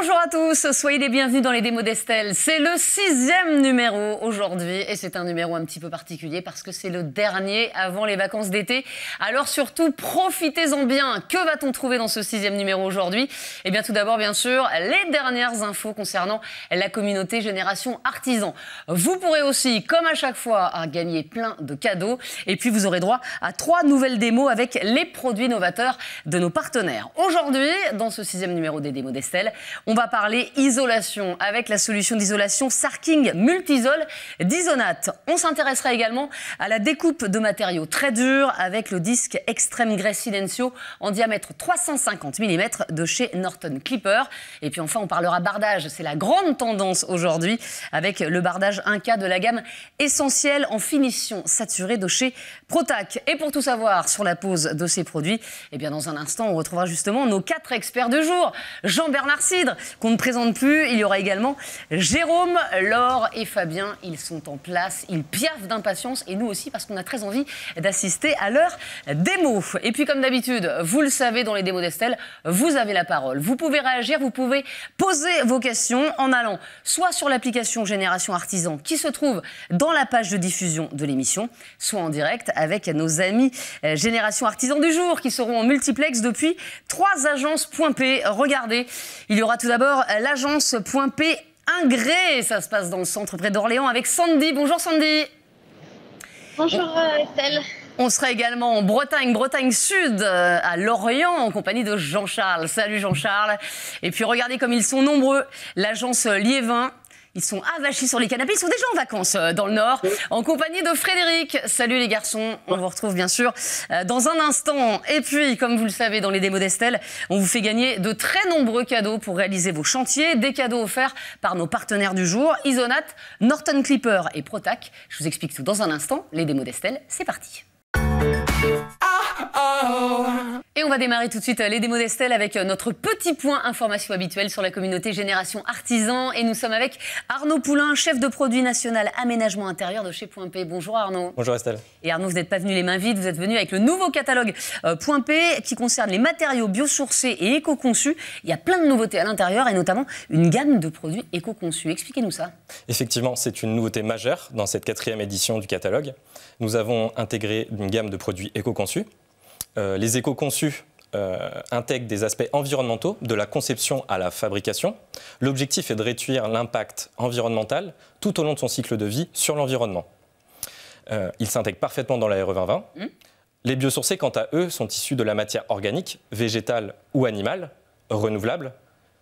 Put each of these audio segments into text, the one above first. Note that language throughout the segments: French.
Bonjour à tous, soyez les bienvenus dans les démos d'Estelle. C'est le 6e numéro aujourd'hui et c'est un numéro un petit peu particulier parce que c'est le dernier avant les vacances d'été. Alors surtout, profitez-en bien. Que va-t-on trouver dans ce 6e numéro aujourd'hui? Eh bien tout d'abord, bien sûr, les dernières infos concernant la communauté Génération Artisan. Vous pourrez aussi, comme à chaque fois, gagner plein de cadeaux. Et puis vous aurez droit à 3 nouvelles démos avec les produits novateurs de nos partenaires. Aujourd'hui, dans ce 6e numéro des démos d'Estelle, on va parler isolation avec la solution d'isolation Sarking Multisol d'Isonat. On s'intéressera également à la découpe de matériaux très durs avec le disque Extreme Grey Silencio en diamètre 350 mm de chez Norton Clipper. Et puis enfin, on parlera bardage. C'est la grande tendance aujourd'hui avec le bardage 1K de la gamme Essentiel en finition saturée de chez Protac. Et pour tout savoir sur la pose de ces produits, eh bien dans un instant, on retrouvera justement nos 4 experts du jour. Jean-Bernard Cidre, qu'on ne présente plus. Il y aura également Jérôme, Laure et Fabien. Ils sont en place, ils piaffent d'impatience et nous aussi parce qu'on a très envie d'assister à leur démo. Et puis comme d'habitude, vous le savez, dans les démos d'Estelle, vous avez la parole. Vous pouvez réagir, vous pouvez poser vos questions en allant soit sur l'application Génération Artisan qui se trouve dans la page de diffusion de l'émission, soit en direct avec nos amis Génération Artisan du jour qui seront en multiplex depuis 3 agences .P. Regardez, il y aura tout d'abord l'agence .P Ingré. Ça se passe dans le centre près d'Orléans avec Sandy. Bonjour Sandy. Bonjour Estelle. On sera également en Bretagne, Bretagne Sud, à Lorient, en compagnie de Jean-Charles. Salut Jean-Charles. Et puis regardez comme ils sont nombreux. L'agence Liévin. Ils sont avachis sur les canapés, ils sont déjà en vacances dans le Nord, en compagnie de Frédéric. Salut les garçons, on vous retrouve bien sûr dans un instant. Et puis, comme vous le savez, dans les démos d'Estelle, on vous fait gagner de très nombreux cadeaux pour réaliser vos chantiers. Des cadeaux offerts par nos partenaires du jour, Isonat, Norton Clipper et Protac. Je vous explique tout dans un instant. Les démos d'Estelle, c'est parti. Et on va démarrer tout de suite les démos d'Estelle avec notre petit point information habituel sur la communauté Génération Artisan. Et nous sommes avec Arnaud Poulain, chef de produit national aménagement intérieur de chez .P. Bonjour Arnaud. Bonjour Estelle. Et Arnaud, vous n'êtes pas venu les mains vides, vous êtes venu avec le nouveau catalogue .P qui concerne les matériaux biosourcés et éco-conçus. Il y a plein de nouveautés à l'intérieur et notamment une gamme de produits éco-conçus. Expliquez-nous ça. Effectivement, c'est une nouveauté majeure dans cette 4e édition du catalogue. Nous avons intégré une gamme de produits éco-conçus. Les éco-conçus intègrent des aspects environnementaux, de la conception à la fabrication. L'objectif est de réduire l'impact environnemental tout au long de son cycle de vie sur l'environnement. Ils s'intègrent parfaitement dans la RE 2020. Les biosourcés, quant à eux, sont issus de la matière organique, végétale ou animale, renouvelable,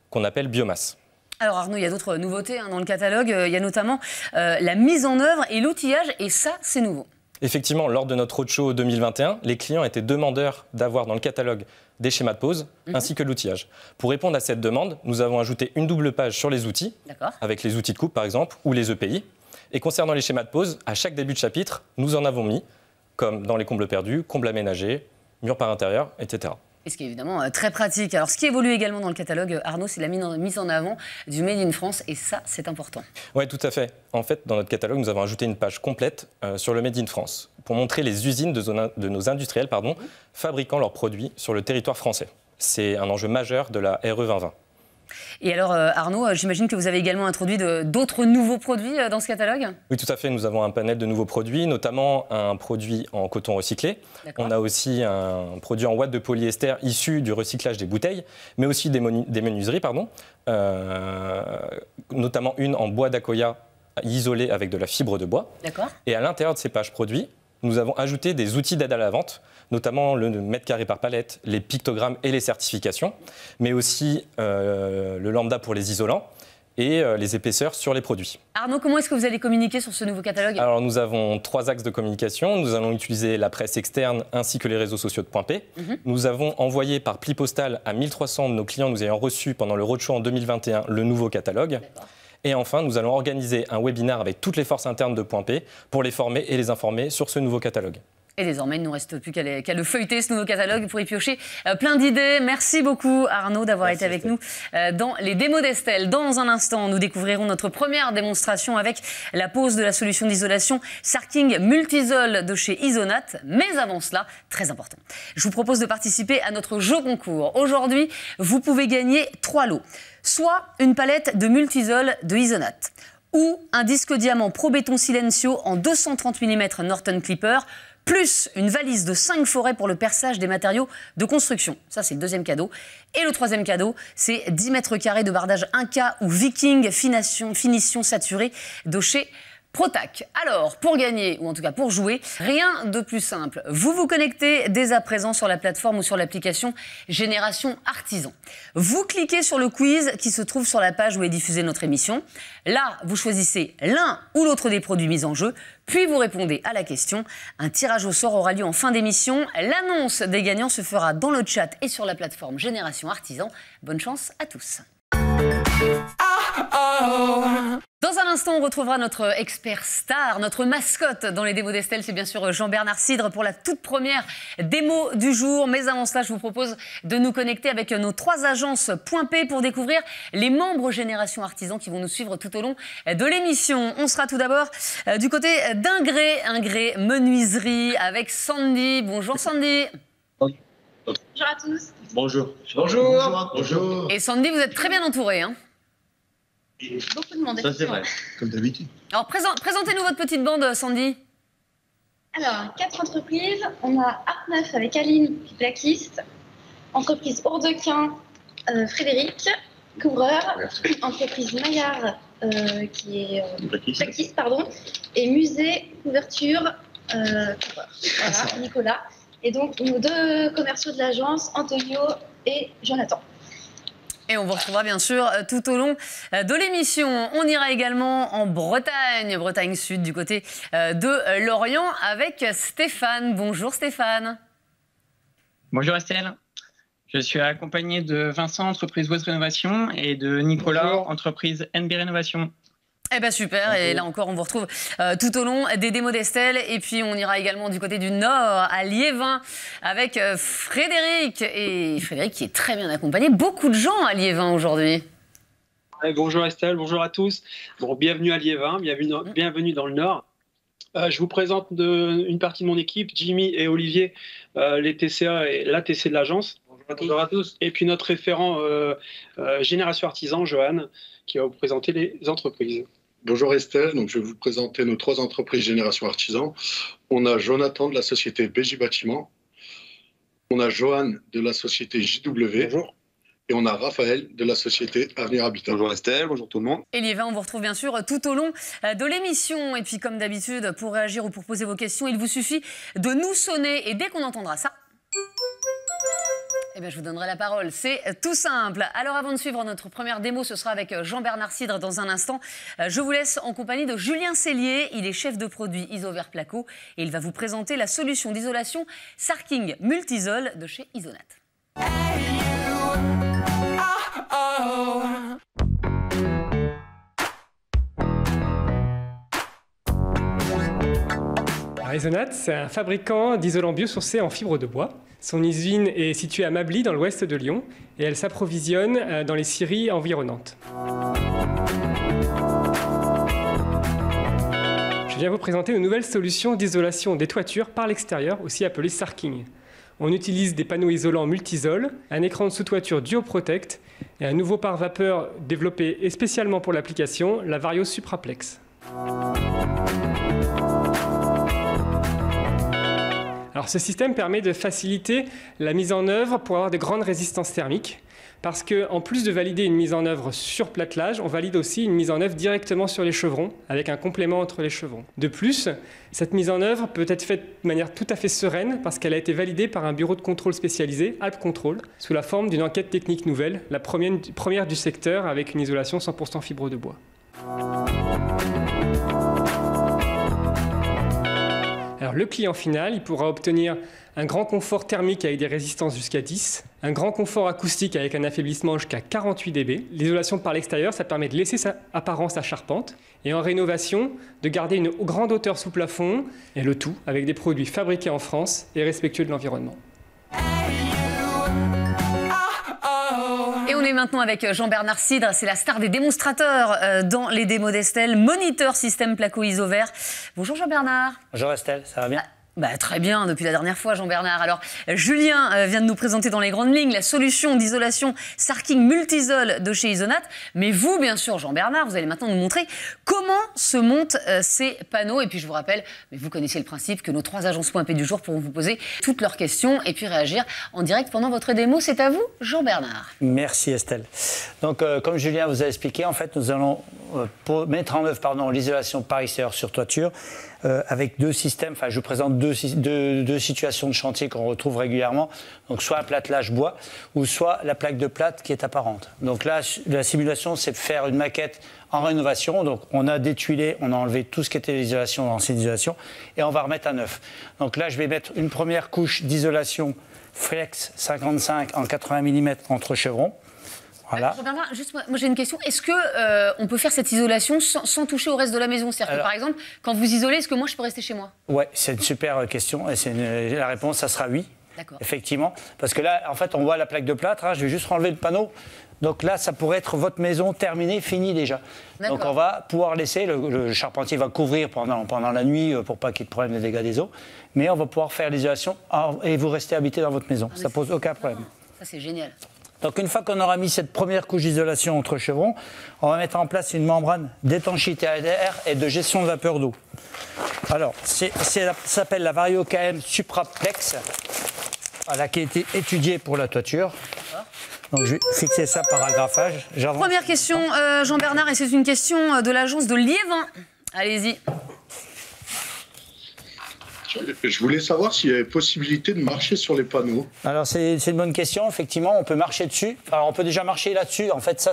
qu'on appelle biomasse. Alors Arnaud, il y a d'autres nouveautés dans le catalogue. Il y a notamment la mise en œuvre et l'outillage, et ça, c'est nouveau. Effectivement, lors de notre roadshow 2021, les clients étaient demandeurs d'avoir dans le catalogue des schémas de pose ainsi que l'outillage. Pour répondre à cette demande, nous avons ajouté une double page sur les outils, avec les outils de coupe par exemple, ou les EPI. Et concernant les schémas de pose, à chaque début de chapitre, nous en avons mis, comme dans les combles perdus, combles aménagés, murs par intérieur, etc. Et ce qui est évidemment très pratique. Alors, ce qui évolue également dans le catalogue, Arnaud, c'est la mise en avant du Made in France. Et ça, c'est important. Oui, tout à fait. En fait, dans notre catalogue, nous avons ajouté une page complète sur le Made in France pour montrer les usines de nos industriels fabriquant leurs produits sur le territoire français. C'est un enjeu majeur de la RE 2020. Et alors, Arnaud, j'imagine que vous avez également introduit d'autres nouveaux produits dans ce catalogue? Oui, tout à fait. Nous avons un panel de nouveaux produits, notamment un produit en coton recyclé. On a aussi un produit en ouate de polyester issu du recyclage des bouteilles, mais aussi des menuiseries, notamment une en bois d'Akoya isolé avec de la fibre de bois. Et à l'intérieur de ces pages produits, nous avons ajouté des outils d'aide à la vente, notamment le mètre carré par palette, les pictogrammes et les certifications, mais aussi le lambda pour les isolants et les épaisseurs sur les produits. Arnaud, comment est-ce que vous allez communiquer sur ce nouveau catalogue? Alors, nous avons 3 axes de communication. Nous allons utiliser la presse externe ainsi que les réseaux sociaux de .P. Nous avons envoyé par pli postal à 1300 de nos clients nous ayant reçu pendant le roadshow en 2021 le nouveau catalogue. Et enfin, nous allons organiser un webinaire avec toutes les forces internes de .P pour les former et les informer sur ce nouveau catalogue. Et désormais, il ne nous reste plus qu'à le feuilleter, ce nouveau catalogue, pour y piocher plein d'idées. Merci beaucoup, Arnaud, d'avoir été avec nous dans les démos d'Estelle. Dans un instant, nous découvrirons notre première démonstration avec la pose de la solution d'isolation Sarking Multisol de chez Isonat. Mais avant cela, très important, je vous propose de participer à notre jeu concours. Aujourd'hui, vous pouvez gagner 3 lots. Soit une palette de Multisol de Isonat, ou un disque diamant Pro Béton Silencio en 230 mm Norton Clipper, plus une valise de 5 forêts pour le perçage des matériaux de construction. Ça, c'est le deuxième cadeau. Et le troisième cadeau, c'est 10 mètres carrés de bardage 1K ou Viking finition saturée de chez Protac. Alors, pour gagner, ou en tout cas pour jouer, rien de plus simple. Vous vous connectez dès à présent sur la plateforme ou sur l'application Génération Artisan. Vous cliquez sur le quiz qui se trouve sur la page où est diffusée notre émission. Là, vous choisissez l'un ou l'autre des produits mis en jeu, puis vous répondez à la question. Un tirage au sort aura lieu en fin d'émission. L'annonce des gagnants se fera dans le chat et sur la plateforme Génération Artisan. Bonne chance à tous. Dans un instant, on retrouvera notre expert star, notre mascotte dans les démos d'Estelle. C'est bien sûr Jean-Bernard Cidre pour la toute première démo du jour. Mais avant cela, je vous propose de nous connecter avec nos 3 agences Point P pour découvrir les membres Génération Artisan qui vont nous suivre tout au long de l'émission. On sera tout d'abord du côté d'Ingré Menuiserie avec Sandy. Bonjour Sandy. Bonjour à tous. Bonjour. Bonjour. Bonjour. Et Sandy, vous êtes très bien entourée, hein? Beaucoup de monde. Ça, c'est vrai. Comme d'habitude. Alors, présentez-nous votre petite bande, Sandy. Alors, 4 entreprises. On a Art9 avec Aline, puis Blacklist. Entreprise Ourdequin, Frédéric, couvreur. Entreprise Maillard, qui est Blacklist, pardon. Et Musée, couverture, couvreur. Voilà, Nicolas. Et donc, nos 2 commerciaux de l'agence, Antonio et Jonathan. Et on vous retrouvera bien sûr tout au long de l'émission. On ira également en Bretagne Sud, du côté de Lorient, avec Stéphane. Bonjour Stéphane. Bonjour Estelle. Je suis accompagné de Vincent, entreprise West Rénovation, et de Nicolas, entreprise NB Rénovation. Eh bien super, et là encore on vous retrouve tout au long des démos d'Estelle. Et puis on ira également du côté du Nord, à Liévin, avec Frédéric. Et Frédéric qui est très bien accompagné. Beaucoup de gens à Liévin aujourd'hui. Bonjour Estelle, bonjour à tous. Bon, bienvenue à Liévin, bienvenue dans le Nord. Je vous présente une partie de mon équipe, Jimmy et Olivier, les TCA et l'ATC de l'agence. Bonjour à tous. Et puis notre référent Génération Artisan, Johan, qui va vous présenter les entreprises. Bonjour Estelle, donc je vais vous présenter nos 3 entreprises Génération Artisan. On a Jonathan de la société BJ Bâtiment, on a Johan de la société JW, bonjour. Et on a Raphaël de la société Avenir Habitat. Bonjour Estelle, bonjour tout le monde. Et Liévin, on vous retrouve bien sûr tout au long de l'émission. Et puis comme d'habitude, pour réagir ou pour poser vos questions, il vous suffit de nous sonner. Et dès qu'on entendra ça, eh bien, je vous donnerai la parole. C'est tout simple. Alors, avant de suivre notre première démo, ce sera avec Jean-Bernard Cidre dans un instant. Je vous laisse en compagnie de Julien Cellier. Il est chef de produit Isover Placo et il va vous présenter la solution d'isolation Sarking Multisol de chez Isonat. Isonat, c'est un fabricant d'isolants biosourcés en fibre de bois. Son usine est située à Mably, dans l'ouest de Lyon, et elle s'approvisionne dans les scieries environnantes. Je viens vous présenter une nouvelle solution d'isolation des toitures par l'extérieur, aussi appelée Sarking. On utilise des panneaux isolants Multisol, un écran de sous-toiture DuoProtect et un nouveau pare-vapeur développé spécialement pour l'application, la Vario Supraplex. Alors, ce système permet de faciliter la mise en œuvre pour avoir de grandes résistances thermiques, parce qu'en plus de valider une mise en œuvre sur platelage, on valide aussi une mise en œuvre directement sur les chevrons, avec un complément entre les chevrons. De plus, cette mise en œuvre peut être faite de manière tout à fait sereine, parce qu'elle a été validée par un bureau de contrôle spécialisé, Alp Control, sous la forme d'une enquête technique nouvelle, la première du secteur, avec une isolation 100% fibre de bois. Alors, Alors le client final, il pourra obtenir un grand confort thermique avec des résistances jusqu'à 10, un grand confort acoustique avec un affaiblissement jusqu'à 48 dB. L'isolation par l'extérieur, ça permet de laisser sa apparence à charpente. Et en rénovation, de garder une grande hauteur sous plafond, et le tout avec des produits fabriqués en France et respectueux de l'environnement. Et on est maintenant avec Jean-Bernard Cidre, c'est la star des démonstrateurs dans les démos d'Estelle, moniteur système Placo-Iso vert. Bonjour Jean-Bernard. Bonjour Estelle, ça va bien? Très bien, depuis la dernière fois, Jean-Bernard. Alors, Julien vient de nous présenter dans les grandes lignes la solution d'isolation Sarking Multisol de chez Isonat. Mais vous, bien sûr, Jean-Bernard, vous allez maintenant nous montrer comment se montent ces panneaux. Et puis, je vous rappelle, mais vous connaissez le principe, que nos 3 agences .p du jour pourront vous poser toutes leurs questions et puis réagir en direct pendant votre démo. C'est à vous, Jean-Bernard. Merci Estelle. Donc, comme Julien vous a expliqué, en fait, nous allons mettre en œuvre l'isolation par extérieur sur toiture. Avec 2 systèmes, je vous présente deux situations de chantier qu'on retrouve régulièrement, donc soit un platelage bois ou soit la plaque de plâtre qui est apparente. Donc là, la simulation, c'est de faire une maquette en rénovation, donc on a détuilé, on a enlevé tout ce qui était l'isolation, l'ancienne isolation, et on va remettre à neuf. Donc là, je vais mettre une première couche d'isolation Flex 55 en 80 mm entre chevrons. Voilà. Jean-Bernard, juste moi j'ai une question. Est-ce que on peut faire cette isolation sans toucher au reste de la maison? C'est-à-dire que par exemple, quand vous isolez, est-ce que moi je peux rester chez moi? Ouais, c'est une super question et la réponse, ça sera oui. Effectivement. Parce que là, en fait, on voit la plaque de plâtre. Je vais juste enlever le panneau. Donc là, ça pourrait être votre maison terminée, finie déjà. Donc on va pouvoir laisser, le charpentier va couvrir pendant la nuit pour pas qu'il y ait de problème de dégâts des eaux. Mais on va pouvoir faire l'isolation et vous restez habité dans votre maison. Ça pose aucun problème. Ça, c'est génial. Donc une fois qu'on aura mis cette première couche d'isolation entre chevrons, on va mettre en place une membrane d'étanchéité à l'air et de gestion de vapeur d'eau. Alors, ça s'appelle la Vario KM Supraplex, qui a été étudiée pour la toiture. Donc je vais fixer ça par agrafage. Première question, Jean-Bernard, et c'est une question de l'agence de Liévin. Allez-y. Je voulais savoir s'il y avait possibilité de marcher sur les panneaux. Alors c'est une bonne question, effectivement, on peut marcher dessus. Alors on peut déjà marcher là-dessus, en fait ça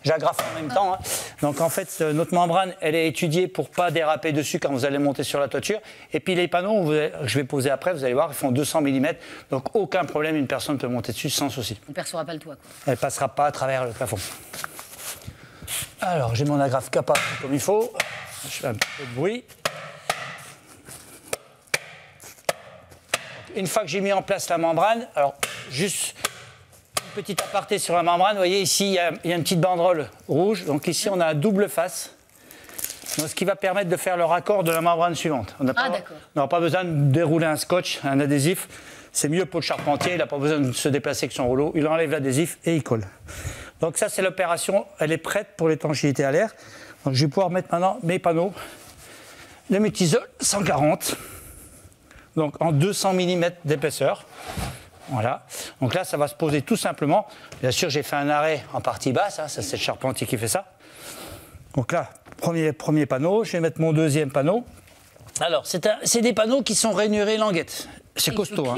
j'agrafe en même temps. Donc en fait notre membrane elle est étudiée pour ne pas déraper dessus quand vous allez monter sur la toiture. Et puis les panneaux, je vais poser après, vous allez voir, ils font 200 mm. Donc aucun problème, une personne peut monter dessus sans souci. On ne percera pas le toit, quoi. Elle ne passera pas à travers le plafond. Alors j'ai mon agrafe capa comme il faut, je fais un petit peu de bruit. Une fois que j'ai mis en place la membrane, alors juste une petite aparté sur la membrane, vous voyez ici il y a une petite banderole rouge, donc ici on a un double face, donc, ce qui va permettre de faire le raccord de la membrane suivante. On n'aura pas besoin de dérouler un scotch, un adhésif, c'est mieux pour le charpentier, il n'a pas besoin de se déplacer avec son rouleau, il enlève l'adhésif et il colle. Donc ça c'est l'opération, elle est prête pour l'étanchéité à l'air. Donc je vais pouvoir mettre maintenant mes panneaux de Multisol 140. Donc en 200 mm d'épaisseur. Voilà. Donc là, ça va se poser tout simplement. Bien sûr, j'ai fait un arrêt en partie basse. Ça c'est le charpentier qui fait ça. Donc là, premier panneau. Je vais mettre mon deuxième panneau. Alors, c'est des panneaux qui sont rainurés languette. C'est costaud.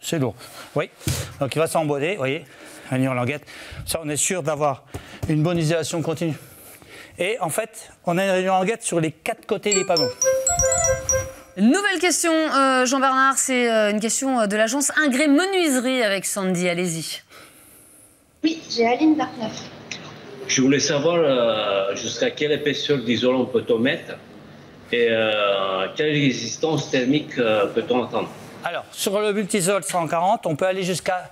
C'est lourd. Oui. Donc il va s'emboîter, vous voyez, rainure languette. Ça, on est sûr d'avoir une bonne isolation continue. Et en fait, on a une rainure languette sur les 4 côtés des panneaux. Nouvelle question, Jean-Bernard, c'est une question de l'agence Ingré Menuiserie avec Sandy, allez-y. Oui, j'ai Aline Dartneuf. Je voulais savoir jusqu'à quelle épaisseur d'isolant peut-on mettre et quelle résistance thermique peut-on attendre? Alors, sur le Multisol 140, on peut aller jusqu'à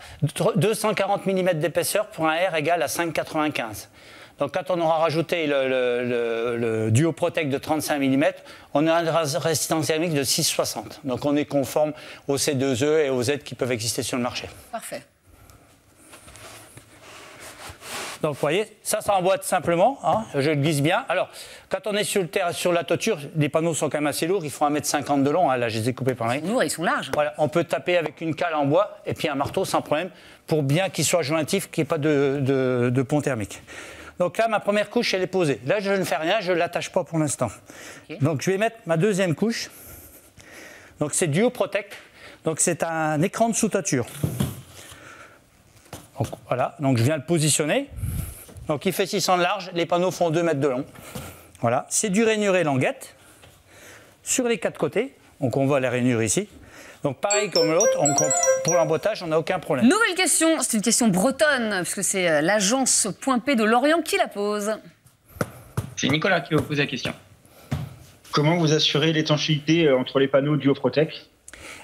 240 mm d'épaisseur pour un R égal à 5,95. Donc quand on aura rajouté le Duo Protect de 35 mm, on a une résistance thermique de 6,60. Donc on est conforme aux C2E et aux Z qui peuvent exister sur le marché. Parfait. Donc vous voyez, ça emboîte simplement, je le glisse bien. Alors, quand on est sur la toiture, les panneaux sont quand même assez lourds, ils font 1,50 m de long, là je les ai coupés par là. Ils sont lourds, ils sont larges. Voilà, on peut taper avec une cale en bois et puis un marteau sans problème, pour bien qu'il soit jointif, qu'il n'y ait pas de pont thermique. Donc là, ma première couche, elle est posée. Là, je ne fais rien, je ne l'attache pas pour l'instant. Okay. Donc je vais mettre ma deuxième couche. Donc c'est Duo Protect. Donc c'est un écran de sous-toiture. Donc voilà, donc je viens le positionner. Donc il fait 600 de large, les panneaux font 2 mètres de long. Voilà, c'est du rainuré languette sur les 4 côtés. Donc on va les réunir ici. Donc pareil comme l'autre, pour l'emboîtage, on n'a aucun problème. Nouvelle question, c'est une question bretonne, puisque c'est l'agence Point P de Lorient qui la pose. C'est Nicolas qui va vous poser la question. Comment vous assurez l'étanchéité entre les panneaux Duoprotec?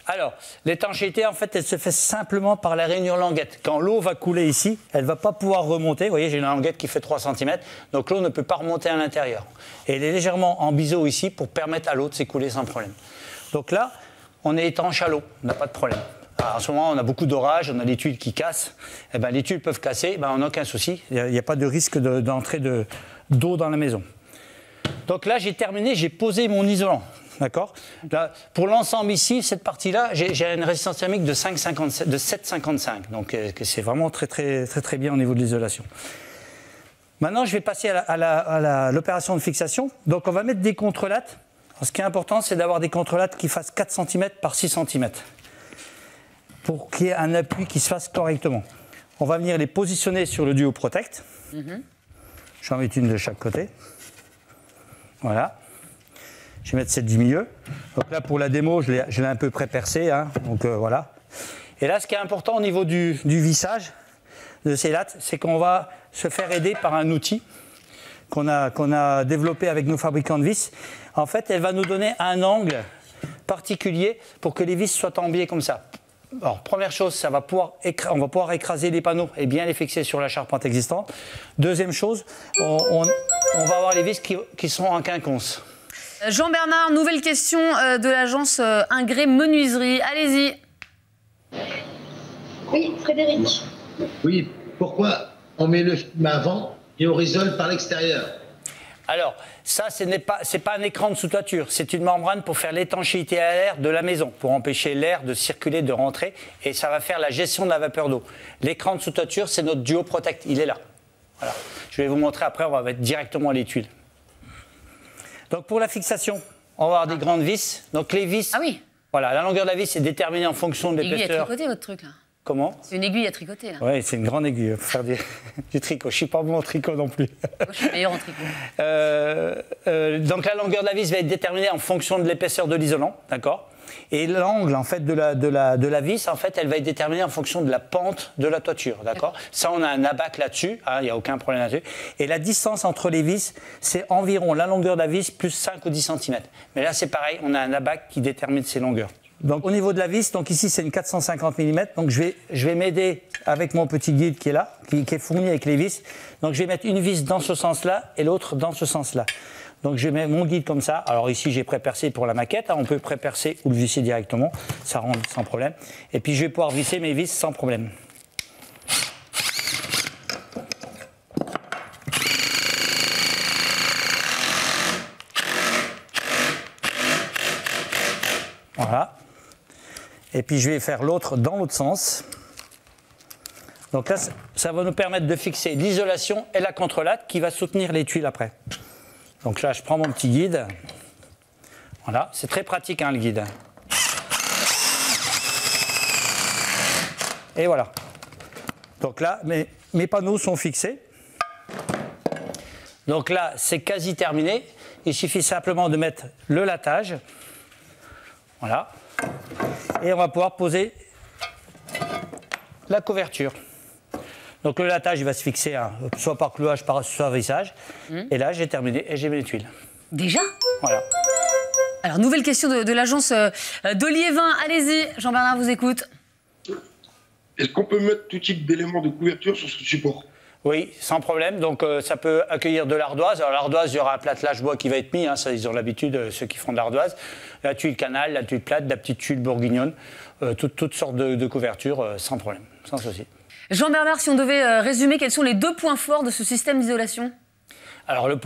Alors, l'étanchéité, en fait, elle se fait simplement par la rainure languette. Quand l'eau va couler ici, elle ne va pas pouvoir remonter. Vous voyez, j'ai une languette qui fait 3 cm, donc l'eau ne peut pas remonter à l'intérieur. Et elle est légèrement en biseau ici pour permettre à l'eau de s'écouler sans problème. Donc là, on est étanche à l'eau, on n'a pas de problème. Alors, en ce moment, on a beaucoup d'orages, on a les tuiles qui cassent. Eh ben, les tuiles peuvent casser, on n'a aucun souci. Il n'y a pas de risque d'entrée d'eau dans la maison. Donc là, j'ai terminé, j'ai posé mon isolant. D'accord. Pour l'ensemble ici, cette partie-là, j'ai une résistance thermique de 7,55. Donc c'est vraiment très bien au niveau de l'isolation. Maintenant, je vais passer à l'opération de fixation. Donc on va mettre des contrelates. Ce qui est important, c'est d'avoir des contrelates qui fassent 4 cm par 6 cm. Pour qu'il y ait un appui qui se fasse correctement. On va venir les positionner sur le Duoprotect. J'en mets une de chaque côté. Voilà. Je vais mettre celle du milieu. Donc là, pour la démo, je l'ai un peu pré-percé. Hein. Donc voilà. Et là, ce qui est important au niveau du vissage de ces lattes, c'est qu'on va se faire aider par un outil qu'on a développé avec nos fabricants de vis. En fait, elle va nous donner un angle particulier pour que les vis soient en biais comme ça. Alors, première chose, on va pouvoir écraser les panneaux et bien les fixer sur la charpente existante. Deuxième chose, on va avoir les vis qui sont en quinconce. Jean-Bernard, nouvelle question de l'agence Ingré Menuiserie. Allez-y. Oui, Frédéric. Oui, pourquoi on met le film avant et on risole par l'extérieur? Alors, ça, ce n'est pas un écran de sous-toiture, c'est une membrane pour faire l'étanchéité à l'air de la maison, pour empêcher l'air de circuler, de rentrer, et ça va faire la gestion de la vapeur d'eau. L'écran de sous-toiture, c'est notre Duoprotect, il est là. Voilà. Je vais vous montrer après, on va mettre directement les tuiles. Donc pour la fixation, on va avoir des grandes vis. Donc les vis, voilà, la longueur de la vis est déterminée en fonction de l'épaisseur. Aiguille à tricoter, votre truc, là. Comment? C'est une aiguille à tricoter, là. Oui, c'est une grande aiguille pour faire du tricot. Je ne suis pas bon en tricot non plus. Moi, je suis meilleur en tricot. Donc la longueur de la vis va être déterminée en fonction de l'épaisseur de l'isolant, d'accord? Et l'angle en fait de la vis, en fait, elle va être déterminée en fonction de la pente de la toiture, d'accord? Ça, on a un abac là-dessus, il n'y a aucun problème là-dessus. Et la distance entre les vis, c'est environ la longueur de la vis plus 5 ou 10 cm. Mais là, c'est pareil, on a un abac qui détermine ces longueurs. Donc au niveau de la vis, donc ici c'est une 450 mm, donc je vais m'aider avec mon petit guide qui est là, qui est fourni avec les vis. Donc je vais mettre une vis dans ce sens-là et l'autre dans ce sens-là. Donc je mets mon guide comme ça. Alors ici j'ai pré-percé pour la maquette, on peut pré-percer ou le visser directement, ça rentre sans problème. Et puis je vais pouvoir visser mes vis sans problème. Voilà. Et puis je vais faire l'autre dans l'autre sens. Donc là, ça va nous permettre de fixer l'isolation et la contrelatte qui va soutenir les tuiles après. Donc là, je prends mon petit guide. Voilà, c'est très pratique, hein, le guide. Et voilà. Donc là, mes panneaux sont fixés. Donc là, c'est quasi terminé. Il suffit simplement de mettre le lattage. Voilà. Et on va pouvoir poser la couverture. Donc le lattage, il va se fixer soit par clouage, soit vissage. Et là, j'ai terminé et j'ai mis les tuiles. Déjà? Voilà. Alors, nouvelle question de l'agence d'Oliévin. Allez-y, Jean-Bernard vous écoute. Est-ce qu'on peut mettre tout type d'éléments de couverture sur ce support? Oui, sans problème. Donc ça peut accueillir de l'ardoise. Alors l'ardoise, il y aura un platelage bois qui va être mis. Hein, ça, ils ont l'habitude, ceux qui font de l'ardoise. La tuile canal, la tuile plate, la petite tuile bourguignonne. Toutes sortes de couvertures, sans problème, sans souci. Jean-Bernard, si on devait résumer, quels sont les 2 points forts de ce système d'isolation? Alors le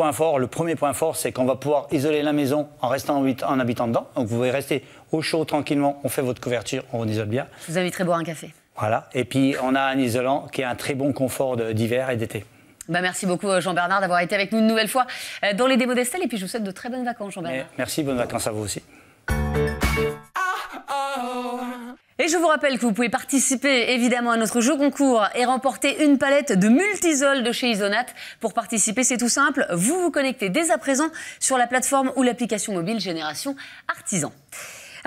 premier point fort, c'est qu'on va pouvoir isoler la maison en restant en habitant dedans. Donc vous pouvez rester au chaud tranquillement, on fait votre couverture, on isole bien. Je vous inviterai à boire un café. Voilà, et puis on a un isolant qui a un très bon confort d'hiver et d'été. Merci beaucoup Jean-Bernard d'avoir été avec nous une nouvelle fois dans les démos d'Estelle, et puis je vous souhaite de très bonnes vacances, Jean-Bernard. Merci, bonnes vacances à vous aussi. Et je vous rappelle que vous pouvez participer évidemment à notre jeu concours et remporter une palette de Multisol de chez Isonat. Pour participer, c'est tout simple, vous vous connectez dès à présent sur la plateforme ou l'application mobile Génération Artisan.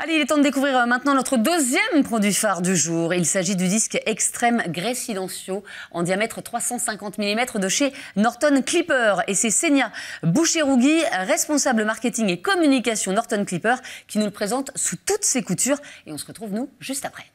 Allez, il est temps de découvrir maintenant notre deuxième produit phare du jour. Il s'agit du disque Extreme Grey Silencio en diamètre 350 mm de chez Norton Clipper. Et c'est Senia Boucherougui, responsable marketing et communication Norton Clipper, qui nous le présente sous toutes ses coutures. Et on se retrouve, nous, juste après.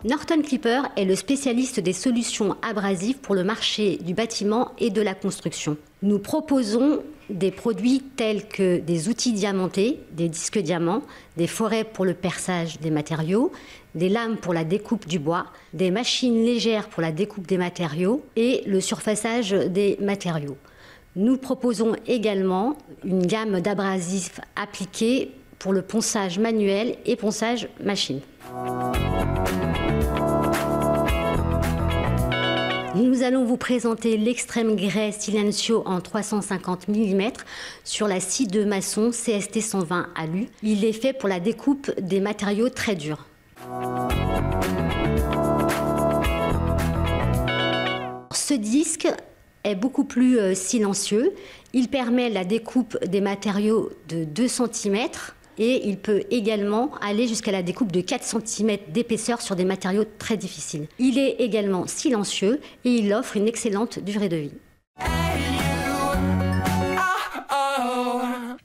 Norton Clipper est le spécialiste des solutions abrasives pour le marché du bâtiment et de la construction. Nous proposons des produits tels que des outils diamantés, des disques diamants, des forêts pour le perçage des matériaux, des lames pour la découpe du bois, des machines légères pour la découpe des matériaux et le surfaçage des matériaux. Nous proposons également une gamme d'abrasifs appliqués pour le ponçage manuel et ponçage machine. Nous allons vous présenter l'Extreme Grey Silencio en 350 mm sur la scie de maçon CST 120 Alu. Il est fait pour la découpe des matériaux très durs. Ce disque est beaucoup plus silencieux. Il permet la découpe des matériaux de 2 cm et il peut également aller jusqu'à la découpe de 4 cm d'épaisseur sur des matériaux très difficiles. Il est également silencieux et il offre une excellente durée de vie.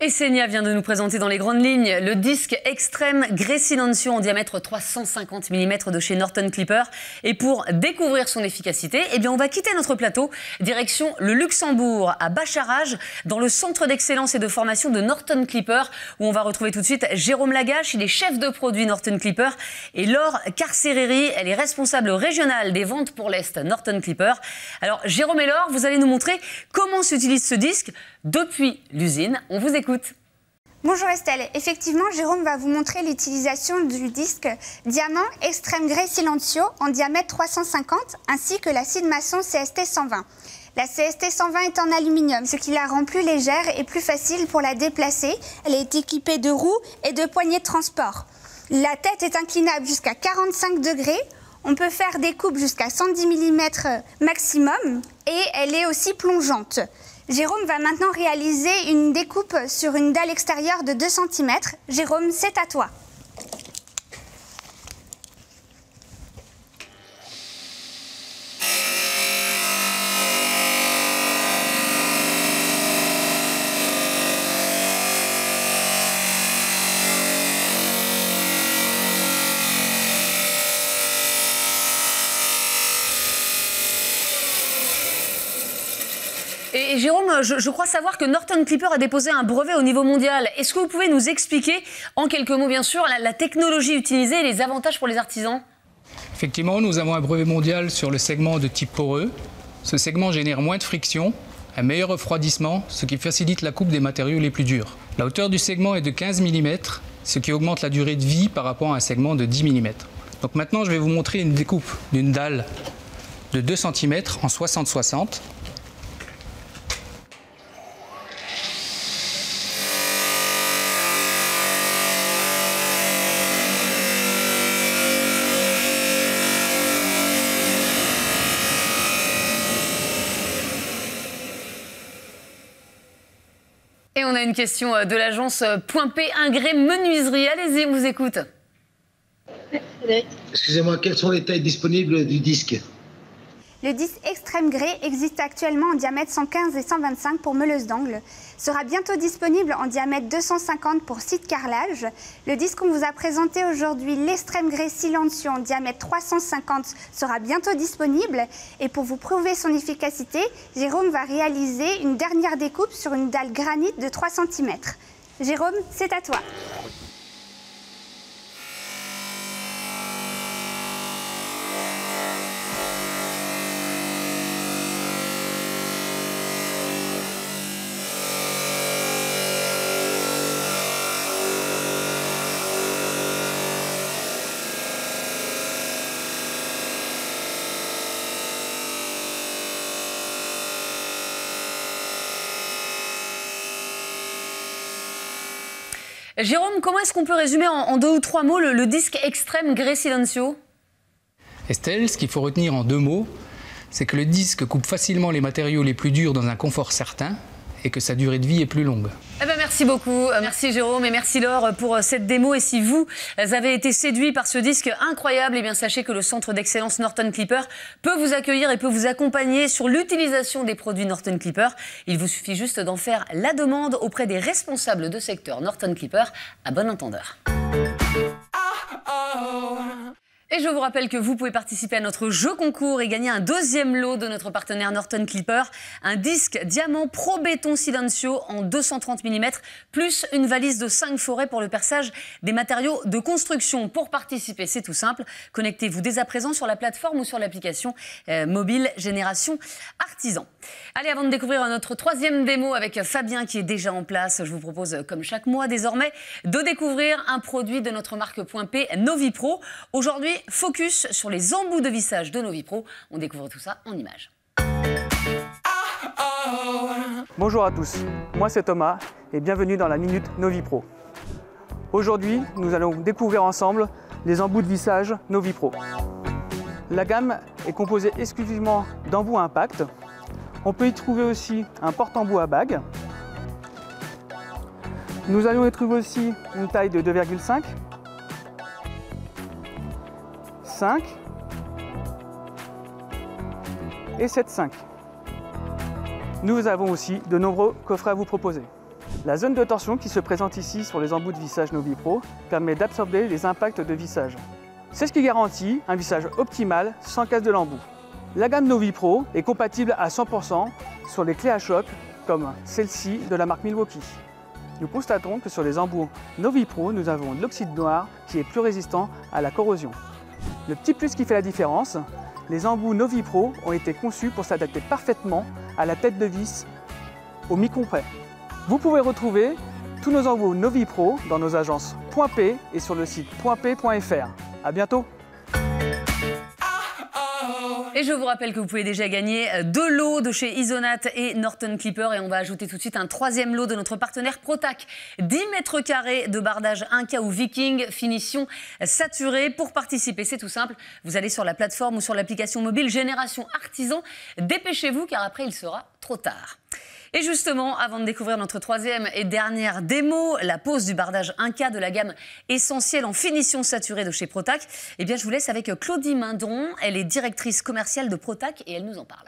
Et Senia vient de nous présenter dans les grandes lignes le disque Extreme Grey Silencio en diamètre 350 mm de chez Norton Clipper. Et pour découvrir son efficacité, eh bien on va quitter notre plateau, direction le Luxembourg, à Bacharach, dans le centre d'excellence et de formation de Norton Clipper, où on va retrouver tout de suite Jérôme Lagache, il est chef de produit Norton Clipper, et Laure Carcereri, elle est responsable régionale des ventes pour l'Est Norton Clipper. Alors Jérôme et Laure, vous allez nous montrer comment s'utilise ce disque depuis l'usine. On vous écoute. Bonjour Estelle, effectivement Jérôme va vous montrer l'utilisation du disque Diamant Extreme Grey Silencio en diamètre 350 ainsi que la scie de maçon CST 120. La CST 120 est en aluminium, ce qui la rend plus légère et plus facile pour la déplacer. Elle est équipée de roues et de poignées de transport. La tête est inclinable jusqu'à 45 degrés. On peut faire des coupes jusqu'à 110 mm maximum et elle est aussi plongeante. Jérôme va maintenant réaliser une découpe sur une dalle extérieure de 2 cm. Jérôme, c'est à toi. Et Jérôme, je crois savoir que Norton Clipper a déposé un brevet au niveau mondial. Est-ce que vous pouvez nous expliquer, en quelques mots bien sûr, la technologie utilisée et les avantages pour les artisans? Effectivement, nous avons un brevet mondial sur le segment de type poreux. Ce segment génère moins de friction, un meilleur refroidissement, ce qui facilite la coupe des matériaux les plus durs. La hauteur du segment est de 15 mm, ce qui augmente la durée de vie par rapport à un segment de 10 mm. Donc maintenant, je vais vous montrer une découpe d'une dalle de 2 cm en 60-60. Et on a une question de l'agence Point P Ingré Menuiserie. Allez-y, on vous écoute. Excusez-moi, quelles sont les tailles disponibles du disque? Le disque Extreme Grey existe actuellement en diamètre 115 et 125 pour meuleuse d'angle. Sera bientôt disponible en diamètre 250 pour scie de carrelage. Le disque qu'on vous a présenté aujourd'hui, l'Extreme Grey Silencio en diamètre 350, sera bientôt disponible. Et pour vous prouver son efficacité, Jérôme va réaliser une dernière découpe sur une dalle granit de 3 cm. Jérôme, c'est à toi. Jérôme, comment est-ce qu'on peut résumer en 2 ou 3 mots le disque Extreme Grey Silencio? Estelle, ce qu'il faut retenir en 2 mots, c'est que le disque coupe facilement les matériaux les plus durs dans un confort certain et que sa durée de vie est plus longue. Eh ben merci beaucoup, merci Jérôme et merci Laure pour cette démo. Et si vous avez été séduit par ce disque incroyable, eh bien sachez que le centre d'excellence Norton Clipper peut vous accueillir et peut vous accompagner sur l'utilisation des produits Norton Clipper. Il vous suffit juste d'en faire la demande auprès des responsables de secteur Norton Clipper à bon entendeur. Et je vous rappelle que vous pouvez participer à notre jeu concours et gagner un 2e lot de notre partenaire Norton Clipper, un disque diamant Pro Béton Silencio en 230 mm, plus une valise de 5 forêts pour le perçage des matériaux de construction. Pour participer, c'est tout simple. Connectez-vous dès à présent sur la plateforme ou sur l'application mobile Génération Artisan. Allez, avant de découvrir notre 3e démo avec Fabien qui est déjà en place, je vous propose, comme chaque mois désormais, de découvrir un produit de notre marque Point P, Novipro. Aujourd'hui, focus sur les embouts de vissage de Novipro. On découvre tout ça en images. Bonjour à tous, moi c'est Thomas et bienvenue dans la Minute Novipro. Aujourd'hui, nous allons découvrir ensemble les embouts de vissage Novipro. La gamme est composée exclusivement d'embouts à impact. On peut y trouver aussi un porte-embout à bague. Nous allons y trouver aussi une taille de 2,5, 5 et 7,5. Nous avons aussi de nombreux coffrets à vous proposer. La zone de torsion qui se présente ici sur les embouts de vissage Novipro permet d'absorber les impacts de vissage. C'est ce qui garantit un vissage optimal sans casse de l'embout. La gamme Novipro est compatible à 100% sur les clés à choc comme celle-ci de la marque Milwaukee. Nous constatons que sur les embouts Novipro, nous avons de l'oxyde noir qui est plus résistant à la corrosion. Le petit plus qui fait la différence, les embouts Novipro ont été conçus pour s'adapter parfaitement à la tête de vis au micron près. Vous pouvez retrouver tous nos embouts Novipro dans nos agences Point P et sur le site pointp.fr. À bientôt. Et je vous rappelle que vous pouvez déjà gagner 2 lots de chez Isonat et Norton Clipper. Et on va ajouter tout de suite un 3e lot de notre partenaire Protac. 10 mètres carrés de bardage Inca ou Viking, finition saturée. Pour participer, c'est tout simple. Vous allez sur la plateforme ou sur l'application mobile Génération Artisan. Dépêchez-vous car après il sera trop tard. Et justement, avant de découvrir notre 3e et dernière démo, la pose du bardage Inca de la gamme essentielle en finition saturée de chez Protac, eh bien, je vous laisse avec Claudie Mindron. Elle est directrice commerciale de Protac et elle nous en parle.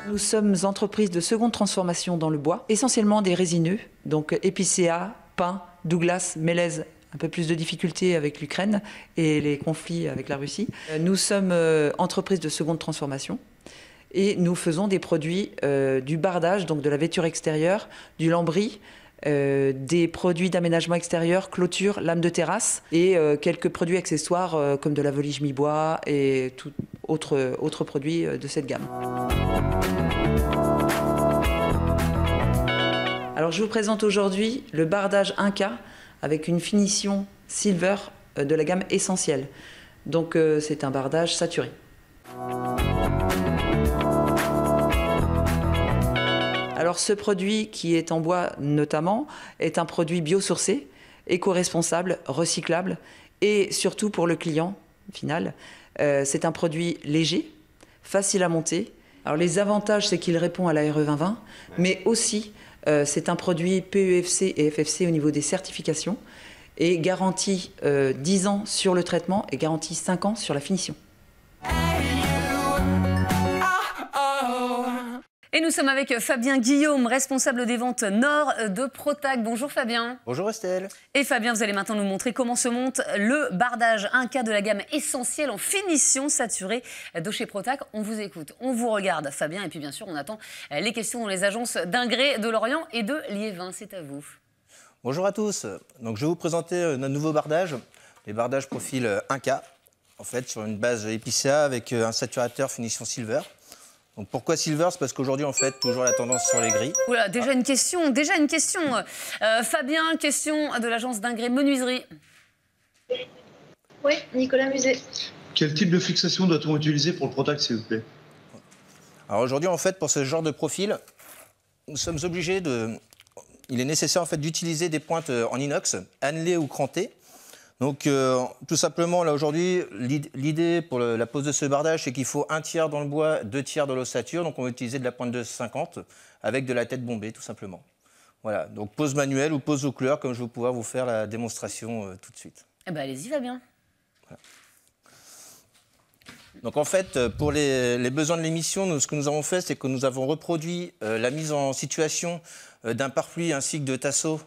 Nous sommes entreprise de seconde transformation dans le bois, essentiellement des résineux, donc épicéa, pin, Douglas, mélèze. Un peu plus de difficultés avec l'Ukraine et les conflits avec la Russie. Nous sommes entreprise de seconde transformation et nous faisons des produits du bardage, donc de la vêture extérieure, du lambris, des produits d'aménagement extérieur, clôture, lames de terrasse et quelques produits accessoires comme de la volige mi-bois et tout autres produits de cette gamme. Alors je vous présente aujourd'hui le bardage Inca avec une finition silver de la gamme essentielle. Donc c'est un bardage saturé. Alors ce produit qui est en bois notamment est un produit biosourcé, éco-responsable, recyclable et surtout pour le client final, c'est un produit léger, facile à monter. Alors les avantages, c'est qu'il répond à la RE 2020, mais aussi c'est un produit PEFC et FFC au niveau des certifications et garantit 10 ans sur le traitement et garantit 5 ans sur la finition. Et nous sommes avec Fabien Guillaume, responsable des ventes Nord de Protac. Bonjour Fabien. Bonjour Estelle. Et Fabien, vous allez maintenant nous montrer comment se monte le bardage Inca de la gamme essentielle en finition saturée de chez Protac. On vous écoute, on vous regarde Fabien et puis bien sûr on attend les questions dans les agences d'Ingré, de Lorient et de Liévin. C'est à vous. Bonjour à tous. Donc, je vais vous présenter notre nouveau bardage, les bardages profil Inca, en fait sur une base épicéa avec un saturateur finition silver. Donc pourquoi silver? C'est parce qu'aujourd'hui, on fait toujours la tendance sur les gris. Oula, déjà une question. Fabien, question de l'agence d'Ingré Menuiserie. Oui, Nicolas Muset. Quel type de fixation doit-on utiliser pour le Protac, s'il vous plaît? Alors aujourd'hui, en fait, pour ce genre de profil, nous sommes obligés de... Il est nécessaire en fait d'utiliser des pointes en inox, annelées ou crantées. Donc tout simplement, là aujourd'hui, l'idée pour la pose de ce bardage, c'est qu'il faut 1/3 dans le bois, 2/3 dans l'ossature. Donc on va utiliser de la pointe de 50 avec de la tête bombée, tout simplement. Voilà, donc pose manuelle ou pose aux couleurs, comme je vais pouvoir vous faire la démonstration tout de suite. Eh ben allez-y, Fabien. Voilà. Donc en fait, pour les besoins de l'émission, ce que nous avons fait, c'est que nous avons reproduit la mise en situation d'un pare-pluie ainsi que de tasseaux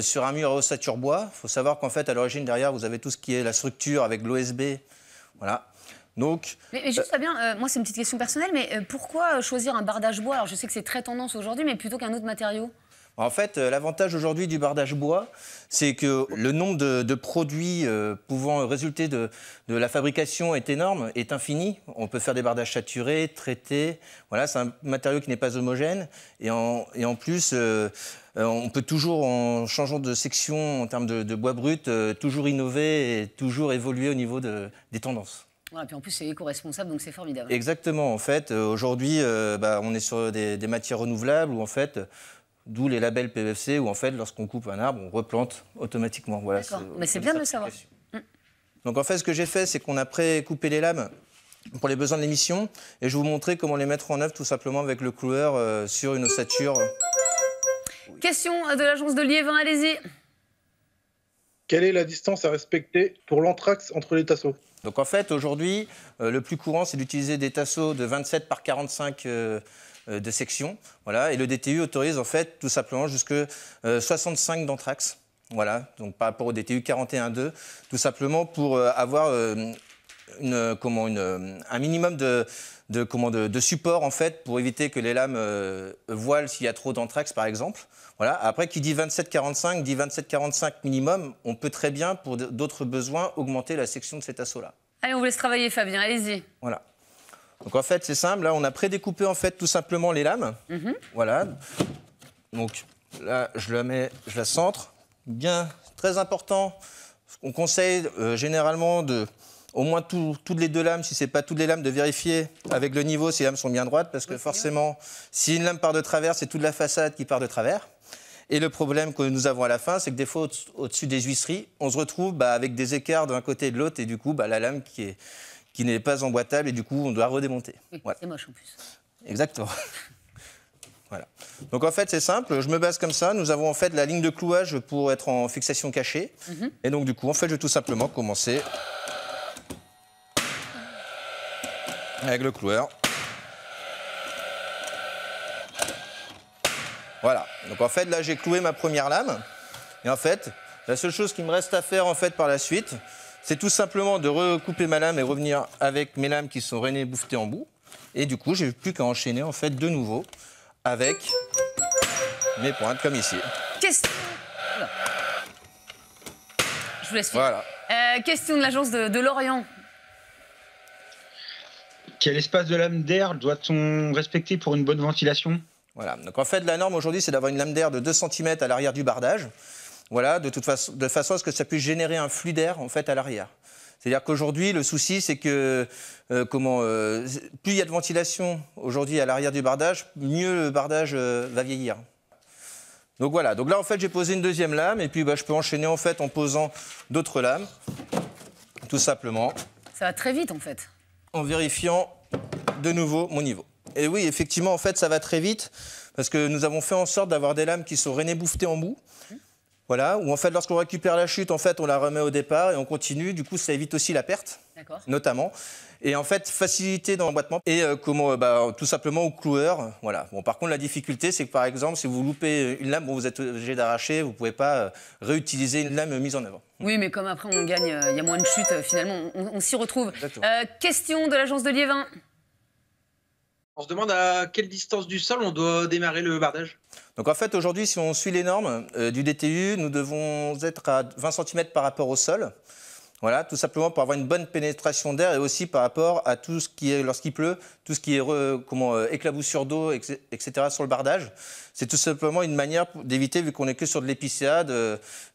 sur un mur à ossature bois. Il faut savoir qu'en fait, à l'origine, derrière, vous avez tout ce qui est la structure avec l'OSB. Voilà. Donc, mais juste Fabien, moi c'est une petite question personnelle, mais pourquoi choisir un bardage bois? Alors je sais que c'est très tendance aujourd'hui, mais plutôt qu'un autre matériau? En fait, l'avantage aujourd'hui du bardage bois, c'est que le nombre de produits pouvant résulter de la fabrication est énorme, est infini. On peut faire des bardages saturés, traités. Voilà, c'est un matériau qui n'est pas homogène. Et en plus, on peut toujours, en changeant de section en termes de bois brut, toujours innover et toujours évoluer au niveau des tendances. Voilà, puis en plus c'est éco-responsable, donc c'est formidable. Exactement. En fait, aujourd'hui, on est sur des matières renouvelables où en fait... D'où les labels PEFC où en fait lorsqu'on coupe un arbre, on replante automatiquement. Voilà, d'accord, mais c'est bien de le savoir. Donc en fait ce que j'ai fait, c'est qu'on a pré-coupé les lames pour les besoins de l'émission et je vais vous montrer comment les mettre en œuvre tout simplement avec le cloueur sur une ossature. Question de l'agence de Liévin, allez-y. Quelle est la distance à respecter pour l'anthrax entre les tasseaux? Donc en fait aujourd'hui, le plus courant c'est d'utiliser des tasseaux de 27 par 45 de section, voilà, et le DTU autorise en fait tout simplement jusque 65 d'anthrax, voilà, donc par rapport au DTU 41.2, tout simplement pour avoir un minimum de support en fait pour éviter que les lames voilent s'il y a trop d'anthrax par exemple. Voilà. Après, qui dit 27-45, dit 27-45 minimum, on peut très bien pour d'autres besoins augmenter la section de cet assaut-là. Allez, on vous laisse travailler Fabien, allez-y. Voilà. Donc en fait, c'est simple, là on a prédécoupé en fait tout simplement les lames. Voilà. Donc là, je la centre. Bien, très important. On conseille généralement au moins toutes les deux lames, si ce n'est pas toutes les lames, de vérifier avec le niveau si les lames sont bien droites, parce que forcément, si une lame part de travers, c'est toute la façade qui part de travers. Et le problème que nous avons à la fin, c'est que des fois, au-dessus des huisseries, on se retrouve avec des écarts d'un côté et de l'autre, et du coup, la lame qui n'est pas emboîtable et du coup on doit redémonter. Oui, voilà. C'est moche en plus. Exactement. Voilà. Donc en fait c'est simple, je me base comme ça, nous avons en fait la ligne de clouage pour être en fixation cachée. Et donc du coup en fait je vais tout simplement commencer avec le cloueur. Voilà. Donc en fait là j'ai cloué ma première lame et en fait la seule chose qui me reste à faire en fait par la suite, c'est tout simplement de recouper ma lame et revenir avec mes lames qui sont rainées bouffetées en bout. Et du coup, j'ai plus qu'à enchaîner en fait de nouveau avec mes pointes comme ici. Question. Je vous laisse finir. Voilà. Question de l'agence de Lorient. Quel espace de lame d'air doit-on respecter pour une bonne ventilation? Voilà. Donc en fait, la norme aujourd'hui, c'est d'avoir une lame d'air de 2 cm à l'arrière du bardage. Voilà, de façon à ce que ça puisse générer un flux d'air en fait à l'arrière. C'est-à-dire qu'aujourd'hui, le souci, c'est que plus il y a de ventilation aujourd'hui à l'arrière du bardage, mieux le bardage va vieillir. Donc voilà. Donc là, en fait, j'ai posé une deuxième lame et puis je peux enchaîner en fait en posant d'autres lames, tout simplement. Ça va très vite en fait. En vérifiant de nouveau mon niveau. Et oui, effectivement, en fait, ça va très vite parce que nous avons fait en sorte d'avoir des lames qui sont rainées bouffetées en bout. Voilà, où en fait, lorsqu'on récupère la chute, en fait, on la remet au départ et on continue. Du coup, ça évite aussi la perte, notamment. Et en fait, facilité dans l'emboîtement et tout simplement au cloueur. Voilà. Bon, par contre, la difficulté, c'est que par exemple, si vous loupez une lame, vous êtes obligé d'arracher, vous ne pouvez pas réutiliser une lame mise en œuvre. Oui, mais comme après on gagne, il y a moins de chutes, finalement, on s'y retrouve. Question de l'agence de Liévin. On se demande à quelle distance du sol on doit démarrer le bardage. Donc en fait, aujourd'hui, si on suit les normes du DTU, nous devons être à 20 cm par rapport au sol. Voilà, tout simplement pour avoir une bonne pénétration d'air et aussi par rapport à tout ce qui est, lorsqu'il pleut, tout ce qui est éclaboussure d'eau, etc. sur le bardage. C'est tout simplement une manière d'éviter, vu qu'on n'est que sur de l'épicéa,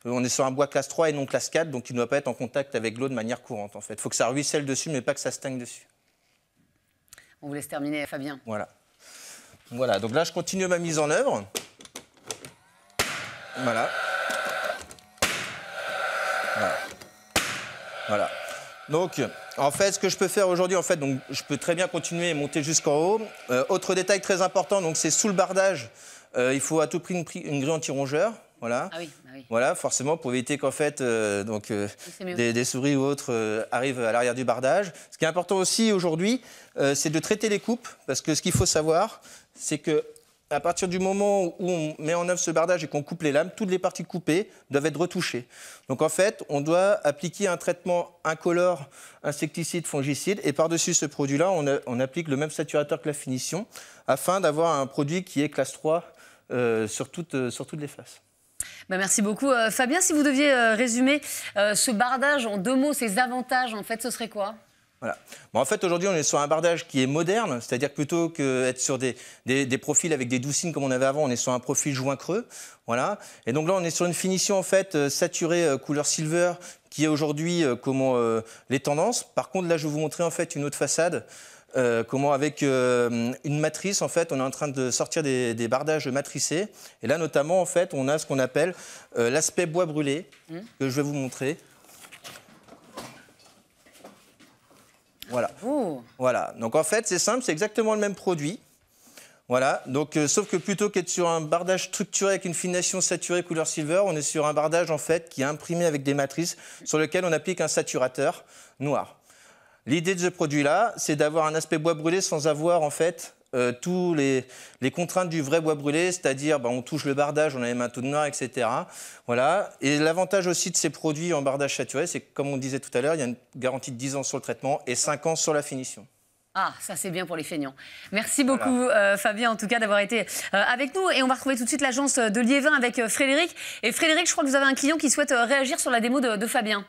on est sur un bois classe 3 et non classe 4, donc il ne doit pas être en contact avec l'eau de manière courante. En fait, il faut que ça ruisselle dessus, mais pas que ça stagne dessus. On vous laisse terminer, Fabien. Voilà. Voilà, donc là, je continue ma mise en œuvre. Voilà. Voilà. Donc, en fait, ce que je peux faire aujourd'hui, en fait, donc, je peux très bien continuer et monter jusqu'en haut. Autre détail très important, donc c'est sous le bardage, il faut à tout prix une grille anti-rongeur. Voilà. Ah oui, ah oui. Voilà, forcément, pour éviter qu'en fait, des souris ou autres arrivent à l'arrière du bardage. Ce qui est important aussi aujourd'hui, c'est de traiter les coupes, parce que ce qu'il faut savoir, c'est que à partir du moment où on met en œuvre ce bardage et qu'on coupe les lames, toutes les parties coupées doivent être retouchées. Donc en fait, on doit appliquer un traitement incolore, insecticide, fongicide, et par-dessus ce produit-là, on applique le même saturateur que la finition, afin d'avoir un produit qui est classe 3 sur toutes les faces. Bah merci beaucoup. Fabien, si vous deviez résumer ce bardage en 2 mots, ses avantages, en fait, ce serait quoi ? Voilà. Bon, en fait, aujourd'hui, on est sur un bardage qui est moderne, c'est-à-dire que plutôt qu'être sur des profils avec des doucines comme on avait avant, on est sur un profil joint creux. Voilà. Et donc là, on est sur une finition en fait saturée couleur silver, qui est aujourd'hui les tendances. Par contre, là, je vais vous montrer en fait une autre façade. Comment avec une matrice, en fait, on est en train de sortir des bardages matricés. Et là, notamment, en fait, on a ce qu'on appelle l'aspect bois brûlé, que je vais vous montrer. Voilà. Oh. Voilà. Donc en fait, c'est simple, c'est exactement le même produit. Voilà. Donc sauf que plutôt qu'être sur un bardage structuré avec une finition saturée couleur silver, on est sur un bardage en fait qui est imprimé avec des matrices sur lequel on applique un saturateur noir. L'idée de ce produit-là, c'est d'avoir un aspect bois brûlé sans avoir en fait tous les contraintes du vrai bois brûlé, c'est-à-dire on touche le bardage, on a les mains toutes noires, etc. Voilà. Et l'avantage aussi de ces produits en bardage saturé, c'est que comme on disait tout à l'heure, il y a une garantie de 10 ans sur le traitement et 5 ans sur la finition. Ah, ça c'est bien pour les feignants. Merci beaucoup Fabien en tout cas d'avoir été avec nous. Et on va retrouver tout de suite l'agence de Liévin avec Frédéric. Et Frédéric, je crois que vous avez un client qui souhaite réagir sur la démo de Fabien.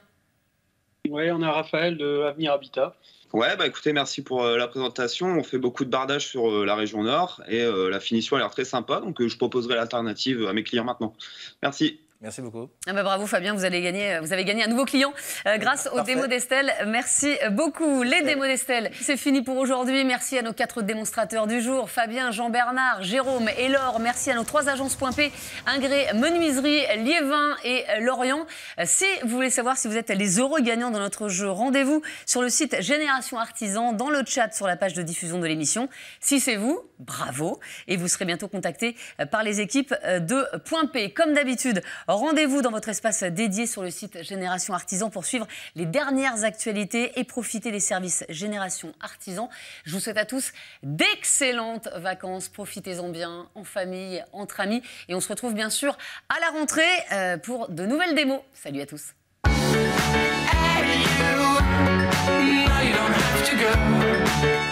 Oui, on a Raphaël de Avenir Habitat. Ouais, écoutez, merci pour la présentation. On fait beaucoup de bardage sur la région Nord et la finition a l'air très sympa. Donc, je proposerai l'alternative à mes clients maintenant. Merci. Merci beaucoup. Ah bah bravo Fabien, vous avez gagné un nouveau client grâce aux démos d'Estelle. Merci beaucoup. Les démos d'Estelle, c'est fini pour aujourd'hui. Merci à nos 4 démonstrateurs du jour, Fabien, Jean-Bernard, Jérôme et Laure. Merci à nos 3 agences Point P, Ingré, Menuiserie, Liévin et Lorient. Si vous voulez savoir si vous êtes les heureux gagnants de notre jeu, rendez-vous sur le site Génération Artisan, dans le chat sur la page de diffusion de l'émission. Si c'est vous, bravo. Et vous serez bientôt contacté par les équipes de Point P. Comme d'habitude, rendez-vous dans votre espace dédié sur le site Génération Artisan pour suivre les dernières actualités et profiter des services Génération Artisan. Je vous souhaite à tous d'excellentes vacances. Profitez-en bien, en famille, entre amis. Et on se retrouve bien sûr à la rentrée pour de nouvelles démos. Salut à tous. Hey, you, no, you don't have to go.